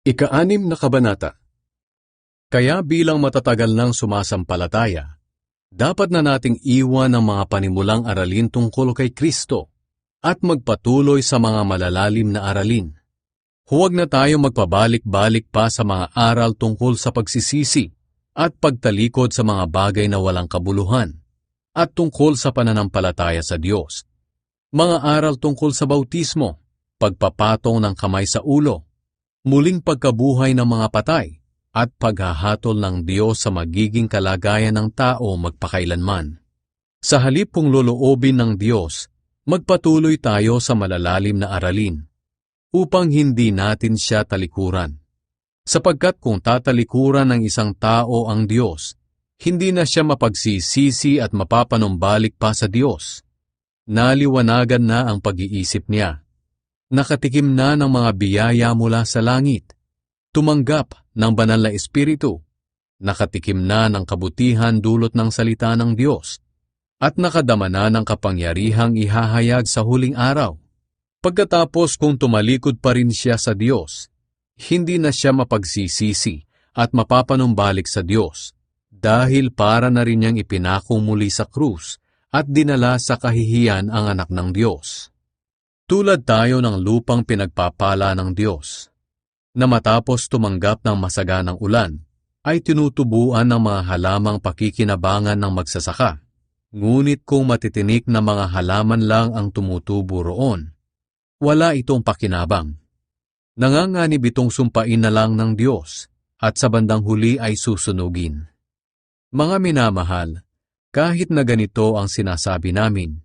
Ika-6 na kabanata. Kaya bilang matatagal ng sumasampalataya, dapat na nating iwan ang mga panimulang aralin tungkol kay Kristo at magpatuloy sa mga malalalim na aralin. Huwag na tayo magpabalik-balik pa sa mga aral tungkol sa pagsisisi at pagtalikod sa mga bagay na walang kabuluhan at tungkol sa pananampalataya sa Diyos. Mga aral tungkol sa bautismo, pagpapatong ng kamay sa ulo, muling pagkabuhay ng mga patay, at paghahatol ng Diyos sa magiging kalagayan ng tao magpakailanman. Sa halip kung loloobin ng Diyos, magpatuloy tayo sa malalalim na aralin, upang hindi natin siya talikuran. Sapagkat kung tatalikuran ng isang tao ang Diyos, hindi na siya mapagsisisi at mapapanumbalik pa sa Diyos. Naliwanagan na ang pag-iisip niya. Nakatikim na ng mga biyaya mula sa langit, tumanggap ng banal na espiritu, nakatikim na ng kabutihan dulot ng salita ng Diyos, at nakadama na ng kapangyarihang ihahayag sa huling araw. Pagkatapos kung tumalikod pa rin siya sa Diyos, hindi na siya mapagsisisi at mapapanumbalik sa Diyos, dahil para na rin niyang ipinako muli sa krus at dinala sa kahihiyan ang anak ng Diyos. Tulad tayo ng lupang pinagpapala ng Diyos, na matapos tumanggap ng masaganang ulan, ay tinutubuan ng mga halamang pakikinabangan ng magsasaka. Ngunit kung matitinik na mga halaman lang ang tumutubo roon, wala itong pakinabang. Nanganganib itong sumpain na lang ng Diyos, at sa bandang huli ay susunugin. Mga minamahal, kahit na ganito ang sinasabi namin,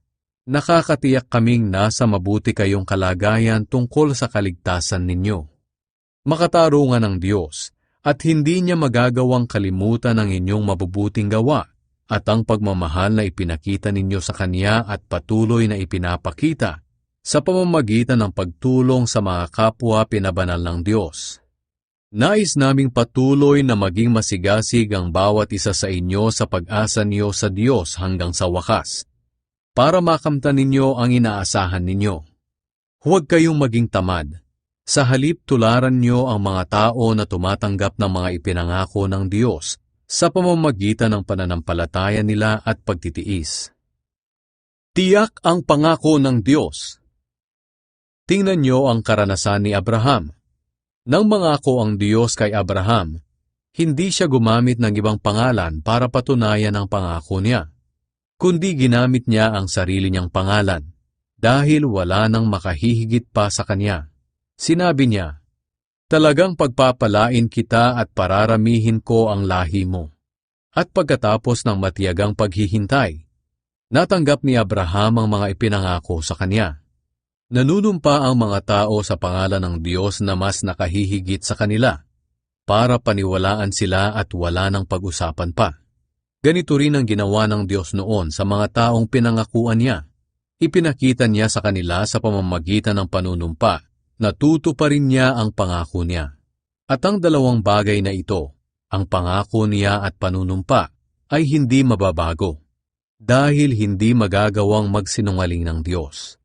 nakakatiyak kaming nasa mabuti kayong kalagayan tungkol sa kaligtasan ninyo. Makatarungan ng Diyos at hindi niya magagawang kalimutan ang inyong mabubuting gawa at ang pagmamahal na ipinakita ninyo sa Kanya at patuloy na ipinapakita sa pamamagitan ng pagtulong sa mga kapwa pinabanal ng Diyos. Nais naming patuloy na maging masigasig ang bawat isa sa inyo sa pag-asa niyo sa Diyos hanggang sa wakas, para makamtan ninyo ang inaasahan ninyo. Huwag kayong maging tamad. Sa halip tularan niyo ang mga tao na tumatanggap ng mga ipinangako ng Diyos sa pamamagitan ng pananampalataya nila at pagtitiis. Tiyak ang pangako ng Diyos. Tingnan niyo ang karanasan ni Abraham. Nang mangako ang Diyos kay Abraham, hindi siya gumamit ng ibang pangalan para patunayan ang pangako niya, kundi ginamit niya ang sarili niyang pangalan dahil wala nang makahihigit pa sa kanya. Sinabi niya, "Talagang pagpapalain kita at pararamihin ko ang lahi mo." At pagkatapos ng matiyagang paghihintay, natanggap ni Abraham ang mga ipinangako sa kanya. Nanunumpa ang mga tao sa pangalan ng Diyos na mas nakahihigit sa kanila, para paniwalaan sila at wala nang pag-usapan pa. Ganito rin ang ginawa ng Diyos noon sa mga taong pinangakuan niya. Ipinakita niya sa kanila sa pamamagitan ng panunumpa, natutuparin niya ang pangako niya. At ang dalawang bagay na ito, ang pangako niya at panunumpa, ay hindi mababago, dahil hindi magagawang magsinungaling ng Diyos.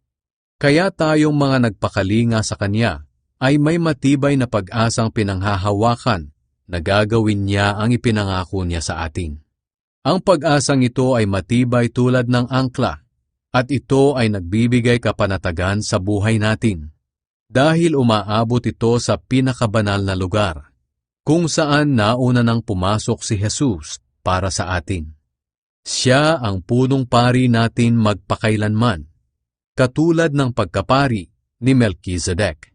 Kaya tayong mga nagpakalinga sa Kanya, ay may matibay na pag-asang pinanghahawakan na gagawin niya ang ipinangako niya sa atin. Ang pag-asang ito ay matibay tulad ng angkla, at ito ay nagbibigay kapanatagan sa buhay natin. Dahil umaabot ito sa pinakabanal na lugar, kung saan nauna nang pumasok si Jesus para sa atin. Siya ang punong pari natin magpakailanman, katulad ng pagkapari ni Melchizedek.